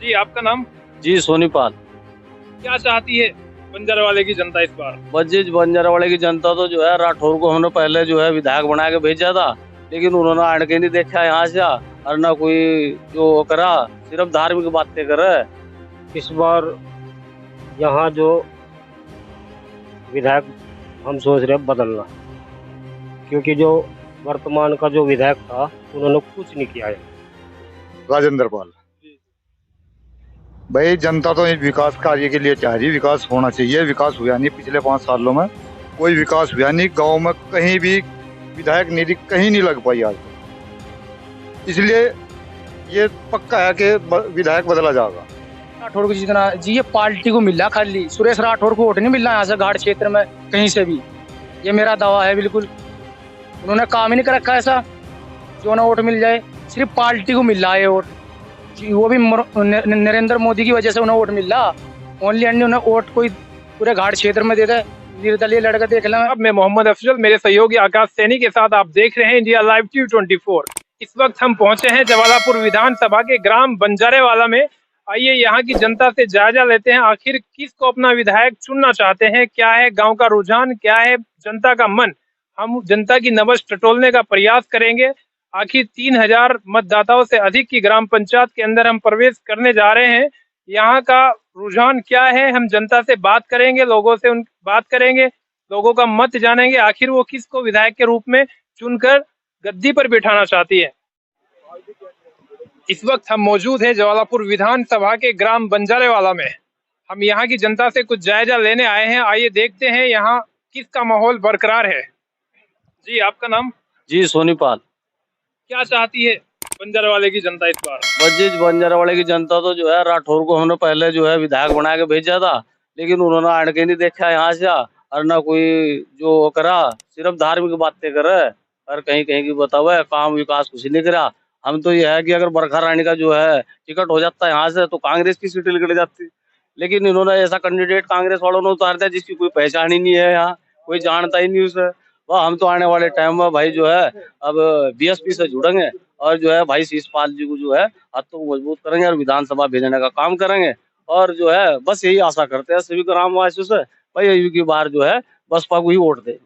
जी, आपका नाम? जी सोनीपाल। क्या चाहती है बंजारावाले की जनता इस बार? बस बंजारावाले की जनता तो जो है राठौर को हमने पहले जो है विधायक बना के भेजा था, लेकिन उन्होंने आड़ के नहीं देखा यहाँ से और ना कोई जो करा, सिर्फ धार्मिक बातें करे। इस बार यहाँ जो विधायक हम सोच रहे हैं बदलना, क्योंकि जो वर्तमान का जो विधायक था उन्होंने कुछ नहीं किया है। राजेंद्र पाल भाई, जनता तो विकास कार्य के लिए चाह रही, विकास होना चाहिए। विकास हुआ नहीं पिछले 5 सालों में, कोई विकास हुआ नहीं। गांव में कहीं भी विधायक निधि कहीं नहीं लग पाई आज तक। इसलिए ये पक्का है कि विधायक बदला जाएगा। राठौर को जितना जी, ये पार्टी को मिला, खाली सुरेश राठौर को वोट नहीं मिल रहा यहाँ से घाट क्षेत्र में कहीं से भी। ये मेरा दावा है बिल्कुल। उन्होंने काम ही नहीं कर रखा ऐसा जो ना वोट मिल जाए, सिर्फ पार्टी को मिल रहा है वोट। वो भी नरेंद्र मोदी की वजह से उन्हें वोट मिल रहा। ओनली एंड उन्हें वोट कोई पूरे घाट क्षेत्र में देता है। निर्दलीय लड़का देख लें। अब मैं मोहम्मद अफजल, मेरे सहयोगी आकाश सैनी के साथ आप देख रहे हैं इंडिया लाइव T24। इस वक्त हम पहुंचे हैं जवालापुर विधानसभा के ग्राम बंजारेवाला में। आइए यहाँ की जनता से जायजा लेते हैं, आखिर किसको अपना विधायक चुनना चाहते हैं, क्या है गांव का रुझान, क्या है जनता का मन। हम जनता की नब्ज टटोलने का प्रयास करेंगे। आखिर 3000 मतदाताओं से अधिक की ग्राम पंचायत के अंदर हम प्रवेश करने जा रहे हैं। यहाँ का रुझान क्या है, हम जनता से बात करेंगे, लोगों से बात करेंगे, लोगों का मत जानेंगे, आखिर वो किसको विधायक के रूप में चुनकर गद्दी पर बिठाना चाहती है। इस वक्त हम मौजूद हैं जवालापुर विधानसभा के ग्राम बंजारेवाला में। हम यहाँ की जनता से कुछ जायजा लेने आए हैं। आइए देखते हैं यहाँ किसका माहौल बरकरार है। जी, आपका नाम? जी सोनीपाल। क्या चाहती है बंजारावाले की जनता इस बार? बस बंजारावाले की जनता तो जो है राठौर को हमने पहले जो है विधायक बना के भेजा था, लेकिन उन्होंने आड़ के नहीं देखा यहाँ से और ना कोई जो करा, सिर्फ धार्मिक बातें करे और कहीं कहीं की बतावे, काम विकास कुछ नहीं करा। हम तो ये है कि अगर बरखा रानी का जो है टिकट हो जाता है यहाँ से तो कांग्रेस की सीटें निकल जाती, लेकिन इन्होंने ऐसा कैंडिडेट कांग्रेस वालों ने उतार दिया जिसकी कोई पहचान ही नहीं है, यहाँ कोई जानता ही नहीं उसे। वह हम तो आने वाले टाइम में भाई जो है अब बीएसपी से जुड़ेंगे और जो है भाई शीशपाल जी को जो है हाथों को मजबूत करेंगे और विधानसभा भेजने का काम करेंगे। और जो है बस यही आशा करते हैं सभी ग्रामवासियों से, भाई की बार जो है बसपा को ही वोट दे।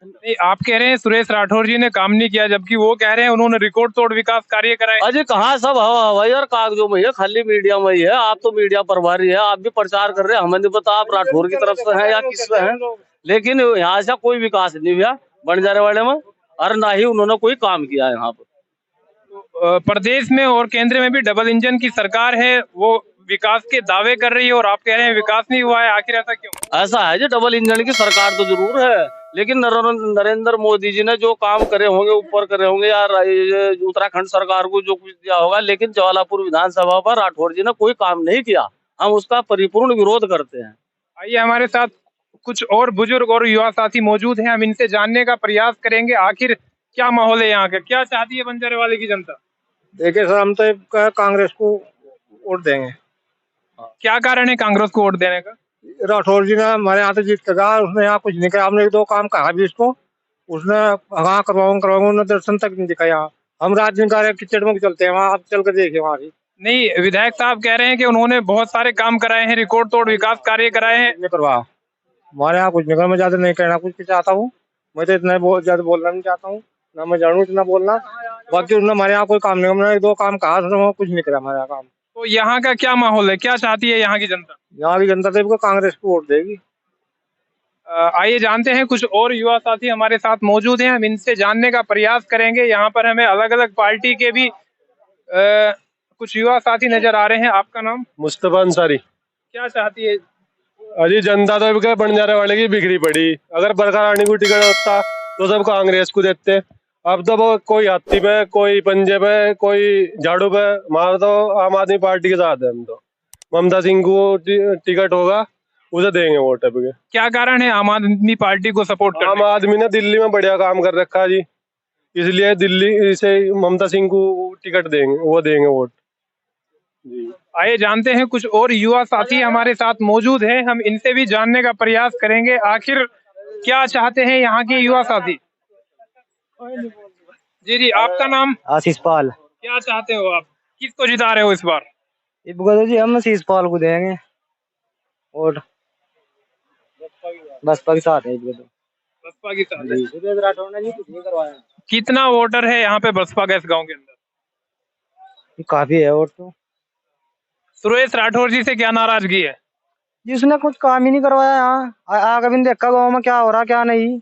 नहीं, आप कह रहे हैं सुरेश राठौर जी ने काम नहीं किया, जबकि वो कह रहे हैं उन्होंने रिकॉर्ड तोड़ विकास कार्य कराए। अजय कहाँ सब हवा हवा यार, कागजों में है, खाली मीडिया में ही है। आप तो मीडिया प्रभारी है, आप भी प्रचार कर रहे हैं, हमें नहीं पता आप राठौर की तरफ से हैं या किस से हैं, लेकिन यहाँ से कोई विकास नहीं हुआ बंजारेवाले में और ना ही उन्होंने कोई काम किया है यहाँ पर। प्रदेश में और केंद्र में भी डबल इंजन की सरकार है, वो विकास के दावे कर रही है और आप कह रहे हैं विकास नहीं हुआ है, आखिर ऐसा क्यों? ऐसा है जो डबल इंजन की सरकार तो जरूर है, लेकिन नरेंद्र मोदी जी ने जो काम करे होंगे ऊपर करे होंगे यार, उत्तराखंड सरकार को जो कुछ दिया होगा, लेकिन जवालापुर विधानसभा पर राठौर जी ने कोई काम नहीं किया। हम उसका परिपूर्ण विरोध करते हैं। आइए, हमारे साथ कुछ और बुजुर्ग और युवा साथी मौजूद हैं, हम इनसे जानने का प्रयास करेंगे आखिर क्या माहौल है यहाँ का, क्या चाहती है बंजारेवाले की जनता। देखिए सर, हम तो कांग्रेस को वोट देंगे। क्या कारण है कांग्रेस को वोट देने का? राठौर जी ने हमारे यहाँ से जीत कर कहा, उसने यहाँ कुछ नहीं किया। हमने 2 काम कहा भी उसको, उसने हाँ करवाऊंगा, उन्होंने दर्शन तक नहीं दिखाया। हम रात दिन कार्य किचड़ में चलते हैं, वहाँ आप चल कर देखिए वहाँ से। नहीं, विधायक साहब कह रहे हैं कि उन्होंने बहुत सारे काम कराए हैं, रिकॉर्ड तोड़ विकास कार्य कराए हैं। नहीं करवा, हमारे यहाँ कुछ नहीं कर। मैं ज्यादा नहीं कहना कुछ चाहता हूँ, मैं तो इतना ज्यादा बोलना नहीं चाहता हूँ, ना मैं जानू इतना बोलना। बाकी उन्होंने हमारे यहाँ कोई काम नहीं, हमने 2 काम कहा, कुछ नहीं करा हमारे यहाँ काम। तो यहाँ का क्या माहौल है, क्या चाहती है यहाँ की जनता? यहाँ की जनता तो कांग्रेस को वोट देगी। आइए जानते हैं, कुछ और युवा साथी हमारे साथ मौजूद हैं, हम इनसे जानने का प्रयास करेंगे। यहाँ पर हमें अलग अलग पार्टी के भी कुछ युवा साथी नजर आ रहे हैं। आपका नाम? मुस्तफा अंसारी। क्या चाहती है? अजी जनता तो बंजारेवाले की बिगड़ी पड़ी। अगर बरखा रानी को टिकट होता तो सब कांग्रेस को देते। अब तो वो कोई हाथी पे, कोई पंजे पे, कोई झाड़ू पे, हमारा तो आम आदमी पार्टी के साथ है। हम तो ममता सिंह को टिकट होगा उसे देंगे वोट। अब क्या कारण है आम आदमी पार्टी को सपोर्ट करने? आम आदमी ने दिल्ली में बढ़िया काम कर रखा जी, इसलिए दिल्ली से ममता सिंह को टिकट देंगे, वो देंगे वोट जी। आइए जानते हैं, कुछ और युवा साथी हमारे साथ मौजूद हैं, हम इनसे भी जानने का प्रयास करेंगे आखिर क्या चाहते हैं यहाँ के युवा साथी। जी जी, आपका नाम? आशीष पाल। क्या चाहते हो आप, किसको जिता रहे हो इस बार? इस बार जी हम शीशपाल को देंगे वोट, बसपा के साथ है इस बार तो। बसपा की साथ है। जी सुरेश राठौर ने जी कुछ नहीं करवाया। कितना वोटर है यहाँ पे बसपा का इस गांव के अंदर? ये काफी है वोट तो। सुरेश राठौर जी से क्या नाराजगी है? जिसने कुछ काम ही नहीं करवाया यहाँ, आगे भी नहीं देखा गाँव में क्या हो रहा क्या नहीं।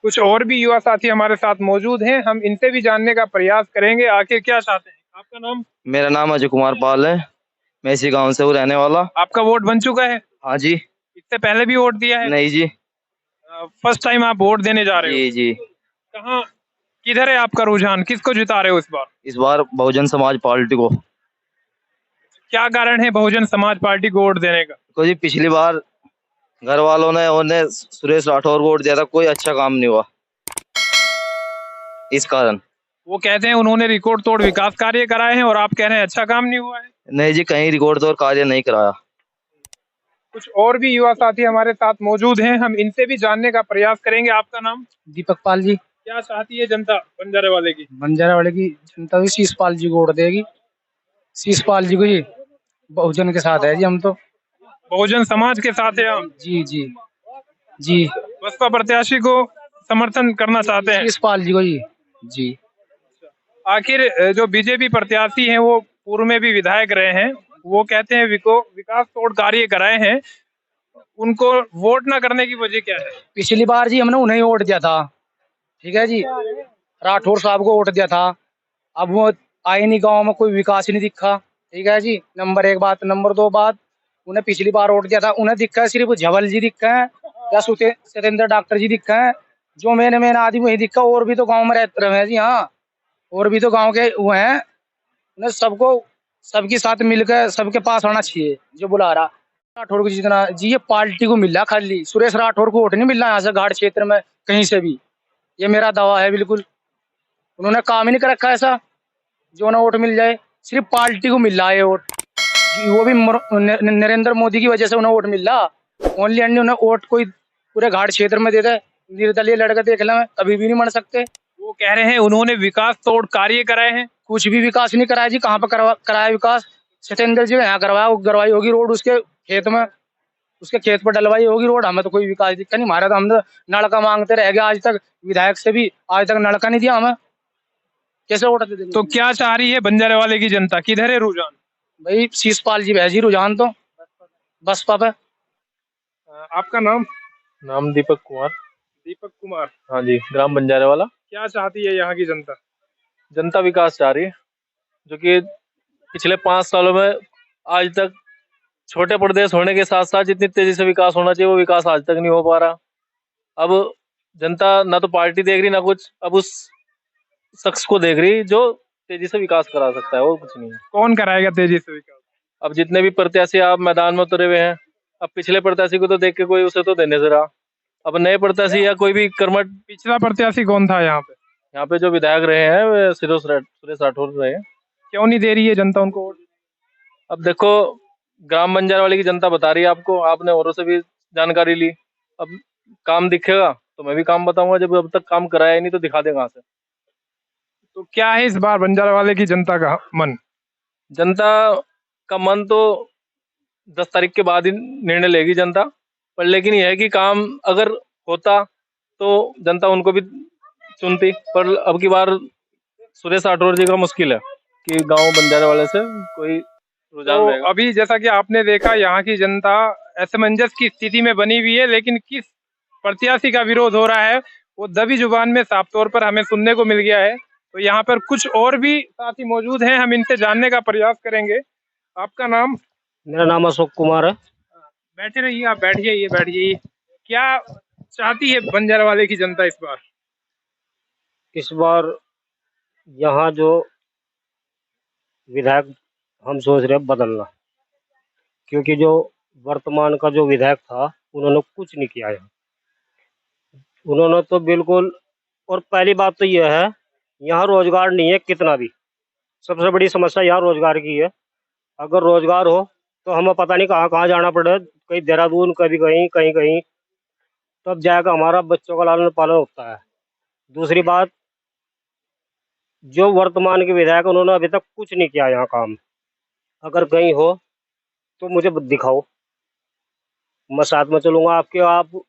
कुछ और भी युवा साथी हमारे साथ मौजूद हैं, हम इनसे भी जानने का प्रयास करेंगे आखिर क्या चाहते हैं। आपका नाम? मेरा नाम अजय कुमार पाल है। मैं इसी गांव से हूँ रहने वाला। आपका वोट बन चुका है? हाँ जी। इससे पहले भी वोट दिया है? नहीं जी। फर्स्ट टाइम आप वोट देने जा रहे हो? जी जी। कहाँ, किधर है आपका रुझान, किसको जिता रहे हो इस बार? इस बार बहुजन समाज पार्टी को। क्या कारण है बहुजन समाज पार्टी को वोट देने का? तो जी पिछली बार घर वालों ने उन्हें सुरेश राठौर को वोट दिया था, कोई अच्छा काम नहीं हुआ इस कारण। वो कहते हैं उन्होंने रिकॉर्ड तोड़ विकास कार्य कराए हैं और आप कह रहे हैं अच्छा काम नहीं हुआ है। नहीं जी, कहीं रिकॉर्ड तोड़ कार्य नहीं कराया। कुछ और भी युवा साथी हमारे साथ मौजूद हैं, हम इनसे भी जानने का प्रयास करेंगे। आपका नाम? दीपक पाल जी। क्या चाहती है जनता बंजारे वाले की? बंजारा वाले की जनता भी शीशपाल जी को वोट देगी। शीशपाल जी को जी, बहुजन के साथ है जी हम तो। बहुजन समाज के साथ है आप? जी जी जी। बसपा प्रत्याशी को समर्थन करना चाहते हैं? शीशपाल जी को जी। जी। आखिर जो बीजेपी प्रत्याशी हैं वो पूर्व में भी विधायक रहे हैं, वो कहते हैं विकास तोड़ कार्य कराए हैं, उनको वोट ना करने की वजह क्या है? पिछली बार जी हमने उन्हें वोट दिया था, ठीक है जी, राठौर साहब को वोट दिया था। अब वो आए नहीं, गांव में कोई विकास ही नहीं दिखा, ठीक है जी। नंबर 1 बात। नंबर 2 बात, उन्हें पिछली बार वोट दिया था, उन्हें दिखा है सिर्फ झवल जी दिखा है या सत्येंद्र डॉक्टर जी दिखा है, जो मेन आदमी वही दिखा। और भी तो गाँव में रहते रहे हैं जी। हाँ, और भी तो गाँव के वो हैं, उन्हें सबको सबके साथ मिलकर सबके पास आना चाहिए जो बुला रहा। राठौर को जितना जी, ये पार्टी को मिल रहा खाली, सुरेश राठौर को वोट नहीं मिल रहा यहाँ से घाट क्षेत्र में कहीं से भी, ये मेरा दावा है बिल्कुल। उन्होंने काम ही नहीं कर रखा ऐसा जो उन्हें वोट मिल जाए, सिर्फ पार्टी को मिल रहा है वोट। वो भी नरेंद्र मोदी की वजह से उन्हें वोट मिल रहा। ओनली एंड उन्हें वोट कोई पूरे घाट क्षेत्र में दे दे, निर्दलीय लड़के देख ले कभी भी नहीं बन सकते। वो कह रहे हैं उन्होंने विकास तोड़ कार्य कराए हैं। कुछ भी विकास नहीं कराया जी, कहाँ पर कराया विकास? सत्येंद्र जी ने यहाँ करवाया, वो करवाई होगी रोड उसके खेत में, उसके खेत पर डलवाई होगी रोड। हमें तो कोई विकास दिखता नहीं। हमारा तो हम तो नलका मांगते रह गए आज तक, विधायक से भी आज तक नलका नहीं दिया हमें, कैसे वोट दे देंगे? तो क्या चाह रही है बंजारे वाले की जनता, किधर है रुझान? भाई शीशपाल जी जी रुझान तो बसपा पे। आपका नाम? नाम दीपक कुमार। दीपक कुमार। हाँ जी, ग्राम बंजारे वाला। क्या चाहती है यहाँ की जनता? जनता विकास चाह रही है, जो कि पिछले 5 सालों में आज तक छोटे प्रदेश होने के साथ साथ जितनी तेजी से विकास होना चाहिए वो विकास आज तक नहीं हो पा रहा। अब जनता ना तो पार्टी देख रही ना कुछ, अब उस शख्स को देख रही जो तेजी से विकास करा सकता है, वो कुछ नहीं है। कौन कराएगा तेजी से विकास? अब जितने भी प्रत्याशी आप मैदान में उतरे हुए हैं, अब पिछले प्रत्याशी को तो देख के कोई उसे तो देने से रहा, अब नए प्रत्याशी या कोई भी कर्मठ। पिछला प्रत्याशी कौन था यहाँ पे? यहाँ पे जो विधायक रहे हैं वे सुरेश राठौर रहे हैं। क्यों नहीं दे रही है जनता उनको वोट? अब देखो, ग्राम बंजारा वाले की जनता बता रही है आपको, आपने औरों से भी जानकारी ली। अब काम दिखेगा तो मैं भी काम बताऊंगा, जब अब तक काम कराया ही नहीं तो दिखा दे कहाँ से। तो क्या है इस बार बंजारा वाले की जनता का मन? जनता का मन तो 10 तारीख के बाद ही निर्णय लेगी जनता पर, लेकिन यह है कि काम अगर होता तो जनता उनको भी चुनती। पर अब की बार सुरेश राठौर जी का मुश्किल है कि गांव बंजारे वाले से कोई रुझान तो रहेगा। अभी जैसा कि आपने देखा यहाँ की जनता असमंजस की स्थिति में बनी हुई है, लेकिन किस प्रत्याशी का विरोध हो रहा है वो दबी जुबान में साफ तौर पर हमें सुनने को मिल गया है। तो यहाँ पर कुछ और भी साथी मौजूद हैं, हम इनसे जानने का प्रयास करेंगे। आपका नाम? मेरा नाम अशोक कुमार है। बैठे रहिए, आप बैठ जाइए, बैठ जाइए। क्या चाहती है बंजारा वाले की जनता इस बार? इस बार यहाँ जो विधायक हम सोच रहे हैं बदलना, क्योंकि जो वर्तमान का जो विधायक था उन्होंने कुछ नहीं किया है। उन्होंने तो बिल्कुल, और पहली बात तो यह है यहाँ रोजगार नहीं है कितना भी, सबसे बड़ी समस्या यहाँ रोजगार की है। अगर रोजगार हो तो हमें पता नहीं कहाँ कहाँ जाना पड़े, कहीं देहरादून, कभी कहीं कहीं कहीं, तब जाकर हमारा बच्चों का लालन पालन होता है। दूसरी बात, जो वर्तमान के विधायक उन्होंने अभी तक कुछ नहीं किया यहाँ काम। अगर कहीं हो तो मुझे दिखाओ, मैं साथ में चलूंगा आपके। आप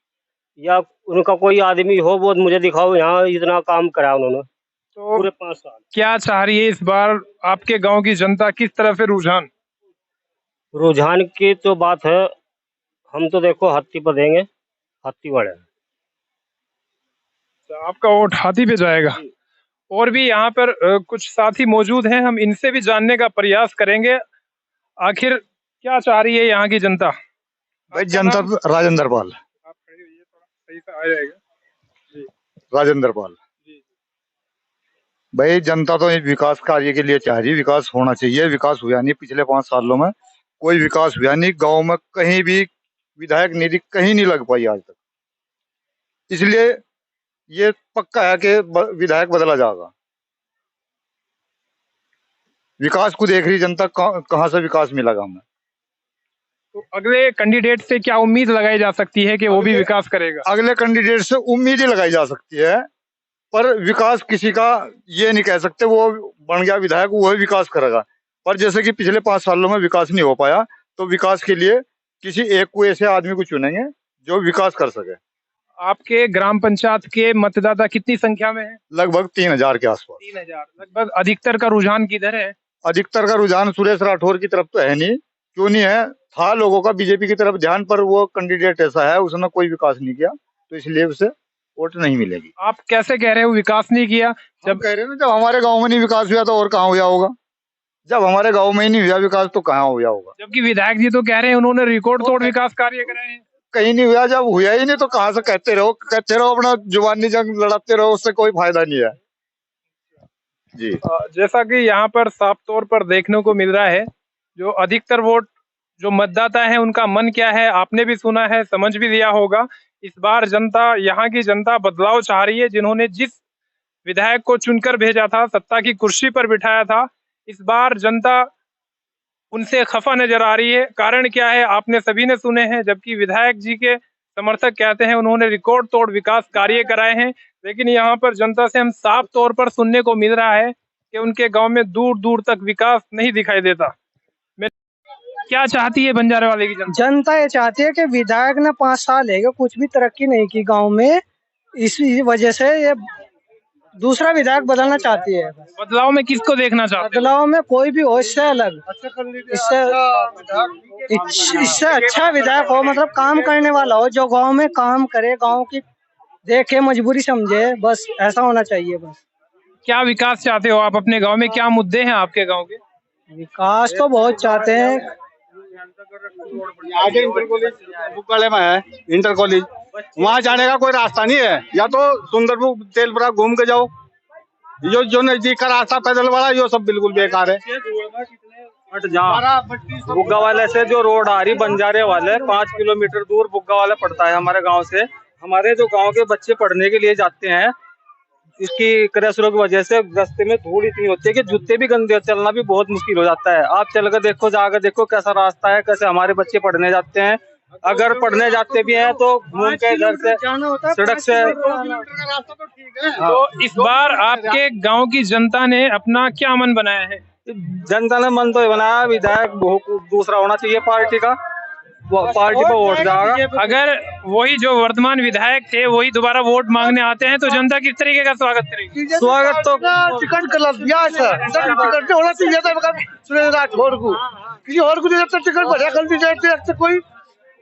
या उनका कोई आदमी हो वो मुझे दिखाओ, यहाँ इतना काम करा उन्होंने तो पूरे 5 साल। क्या चाह रही है इस बार आपके गांव की जनता, किस तरफ है रुझान? रुझान की तो बात है, हम तो देखो हाथी पर देंगे, हाथी वाले। तो आपका वोट हाथी पे जाएगा। और भी यहाँ पर कुछ साथी मौजूद हैं, हम इनसे भी जानने का प्रयास करेंगे आखिर क्या चाह रही है यहाँ की जनता। भाई जनता राजेंद्र पाल, आप खड़े होइए, थोड़ा सही से आ जाएगा जी। राजेंद्र पाल। जी। भाई जनता तो विकास कार्य के लिए चाह रही, विकास होना चाहिए। विकास हुआ नहीं पिछले 5 सालों में, कोई विकास हुआ नहीं गांव में। कहीं भी विधायक निधि कहीं नहीं लग पाई आज तक। इसलिए ये पक्का है कि विधायक बदला जाएगा। विकास को देख रही जनता, कहाँ से विकास मिलेगा हमें। तो अगले कैंडिडेट से क्या उम्मीद लगाई जा सकती है कि वो भी विकास करेगा? अगले कैंडिडेट से उम्मीद ही लगाई जा सकती है, पर विकास किसी का ये नहीं कह सकते वो बन गया विधायक वो विकास करेगा। पर जैसे कि पिछले 5 सालों में विकास नहीं हो पाया, तो विकास के लिए किसी एक को ऐसे आदमी को चुनेंगे जो विकास कर सके। आपके ग्राम पंचायत के मतदाता कितनी संख्या में है? लगभग 3000 के आसपास। 3000। लगभग अधिकतर का रुझान किधर है? अधिकतर का रुझान सुरेश राठौर की तरफ तो है नहीं। क्यों नहीं है? था लोगों का बीजेपी की तरफ ध्यान, पर वो कैंडिडेट ऐसा है उसने कोई विकास नहीं किया, तो इसलिए उसे वोट नहीं मिलेगी। आप कैसे कह रहे हो विकास नहीं किया? जब कह रहे हो ना, जब हमारे गांव में नहीं विकास हुआ तो और कहाँ हुआ होगा? जब हमारे गांव में ही नहीं हुआ विकास तो कहाँ हुआ होगा? जबकि विधायक जी तो कह रहे हैं उन्होंने रिकॉर्ड तोड़ विकास कार्य कराए हैं। कहीं नहीं हुआ। जब हुआ ही नहीं तो कहाँ से कहते रहो अपना जुबानी जंग लड़ाते रहो, उससे कोई फायदा नहीं है जी। जैसा कि यहाँ पर साफ तौर पर देखने को मिल रहा है, जो अधिकतर वोट जो मतदाता है उनका मन क्या है आपने भी सुना है, समझ भी लिया होगा। इस बार जनता, यहाँ की जनता बदलाव चाह रही है। जिन्होंने जिस विधायक को चुनकर भेजा था, सत्ता की कुर्सी पर बिठाया था, इस बार जनता उनसे खफा नजर आ रही है। कारण क्या है आपने सभी ने सुने हैं। जबकि विधायक जी के समर्थक कहते हैं उन्होंने रिकॉर्ड तोड़ विकास कार्य कराए हैं, लेकिन यहाँ पर जनता से हम साफ तौर पर सुनने को मिल रहा है कि उनके गांव में दूर दूर तक विकास नहीं दिखाई देता। क्या चाहती है बंजारे वाले की जनता? जनता ये चाहती है कि विधायक ने 5 साल है कुछ भी तरक्की नहीं की गांव में, इसी वजह से ये दूसरा विधायक बदलना चाहती है। बदलाव में किसको देखना चाहते हैं? बदलाव में कोई भी हो, इससे अलग, इससे अच्छा विधायक हो, मतलब काम करने वाला हो, जो गांव में काम करे, गांव की देखे, मजबूरी समझे, बस ऐसा होना चाहिए। बस क्या विकास चाहते हो आप अपने गांव में? क्या मुद्दे हैं आपके गांव के? विकास तो बहुत चाहते हैं। आगे इंटर कॉलेज बुकाले में है, इंटर कॉलेज, वहाँ जाने का कोई रास्ता नहीं है। या तो सुंदरपुर तेलपुरा घूम के जाओ, जो नजदीक का रास्ता पैदल वाला ये सब बिल्कुल बेकार है। बुग्गा वाले से जो रोड आ रही बंजारे वाले 5 किलोमीटर दूर बुग्गा वाला पड़ता है हमारे गांव से। हमारे जो गांव के बच्चे पढ़ने के लिए जाते हैं, इसकी क्रैशरों की वजह से रास्ते में धूल इतनी होती है कि जूते भी गंदे, चलना भी बहुत मुश्किल हो जाता है। आप चल कर देखो, जाकर देखो कैसा रास्ता है, कैसे हमारे बच्चे पढ़ने जाते हैं। अगर पढ़ने जाते भी हैं तो घूम के घर से, सड़क से। तो इस बार आपके गांव की जनता ने अपना क्या मन बनाया है? जनता ने मन तो बनाया विधायक दूसरा होना चाहिए पार्टी का, पार्टी पर वोट जाएगा। अगर वही जो वर्तमान विधायक थे वही दोबारा वोट मांगने आते हैं तो जनता किस तरीके का स्वागत करेगी? स्वागत तो टिकट कर दिया टिकट होना चाहिए था सुरेश राठौर को, किसी और को टिकट बढ़िया कैंडिडेट थे कोई।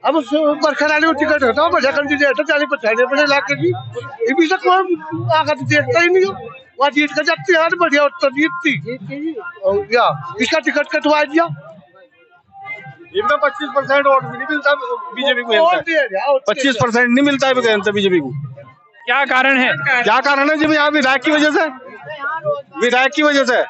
अब बरखराली को टिकट होता है बढ़िया कैंडिडेट है, 40-50 लाख की, ये भी तक कोई आकर देखता ही नहीं हो। वहाँ जीत कर जाती है बढ़िया, उत्तर जीतती इसका टिकट कटवा दिया। 25% वोट नहीं मिलता बीजेपी को, 25% नहीं मिलता है बीजेपी को। क्या कारण है? क्या कारण है जी? यहाँ विधायक की वजह से, विधायक की वजह से